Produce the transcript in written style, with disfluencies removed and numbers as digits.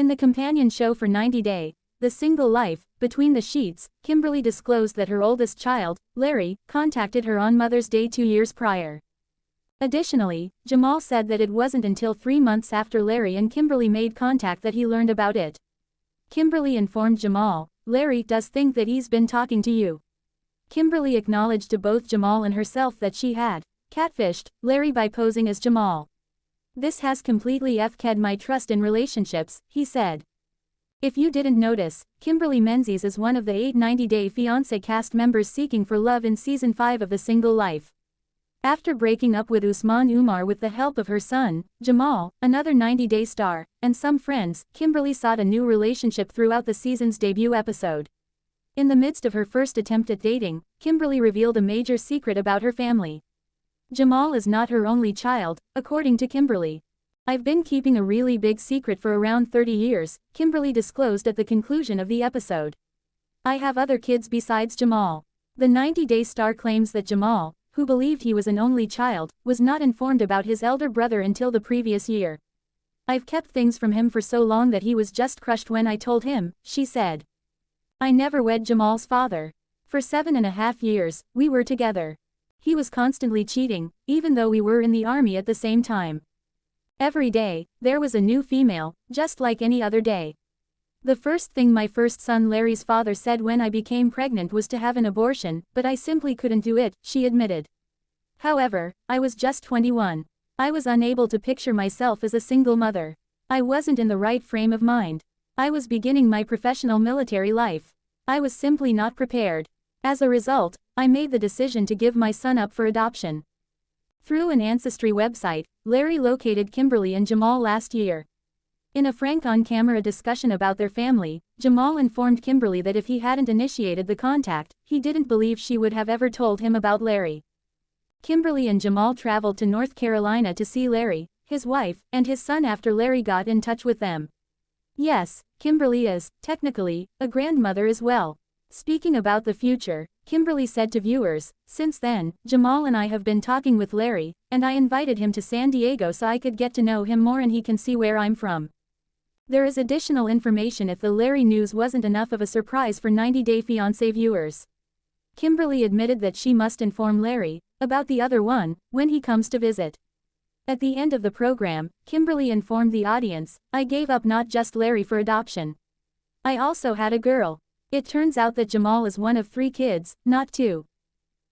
In the companion show for 90 Day, The Single Life, Between the Sheets, Kimberly disclosed that her oldest child, Larry, contacted her on Mother's Day 2 years prior. Additionally, Jamal said that it wasn't until 3 months after Larry and Kimberly made contact that he learned about it. Kimberly informed Jamal, "Larry does think that he's been talking to you." Kimberly acknowledged to both Jamal and herself that she had catfished Larry by posing as Jamal. "This has completely f***ed my trust in relationships," he said. If you didn't notice, Kimberly Menzies is one of the 8 90 Day Fiancé cast members seeking for love in Season 5 of The Single Life. After breaking up with Usman Umar with the help of her son, Jamal, another 90 Day star, and some friends, Kimberly sought a new relationship throughout the season's debut episode. In the midst of her first attempt at dating, Kimberly revealed a major secret about her family. Jamal is not her only child, according to Kimberly. "I've been keeping a really big secret for around 30 years, Kimberly disclosed at the conclusion of the episode. "I have other kids besides Jamal." The 90 Day star claims that Jamal, who believed he was an only child, was not informed about his elder brother until the previous year. "I've kept things from him for so long that he was just crushed when I told him," she said. "I never wed Jamal's father. For 7.5 years, we were together. He was constantly cheating, even though we were in the army at the same time. Every day, there was a new female, just like any other day. The first thing my first son Larry's father said when I became pregnant was to have an abortion, but I simply couldn't do it," she admitted. "However, I was just 21. I was unable to picture myself as a single mother. I wasn't in the right frame of mind. I was beginning my professional military life. I was simply not prepared. As a result, I made the decision to give my son up for adoption." Through an ancestry website, Larry located Kimberly and Jamal last year. In a frank on-camera discussion about their family, Jamal informed Kimberly that if he hadn't initiated the contact, he didn't believe she would have ever told him about Larry. Kimberly and Jamal traveled to North Carolina to see Larry, his wife, and his son after Larry got in touch with them. Yes, Kimberly is, technically, a grandmother as well. Speaking about the future, Kimberly said to viewers, "Since then, Jamal and I have been talking with Larry, and I invited him to San Diego so I could get to know him more and he can see where I'm from." There is additional information if the Larry news wasn't enough of a surprise for 90 Day Fiancé viewers. Kimberly admitted that she must inform Larry about the other one when he comes to visit. At the end of the program, Kimberly informed the audience, "I gave up not just Larry for adoption. I also had a girl. It turns out that Jamal is one of 3 kids, not 2.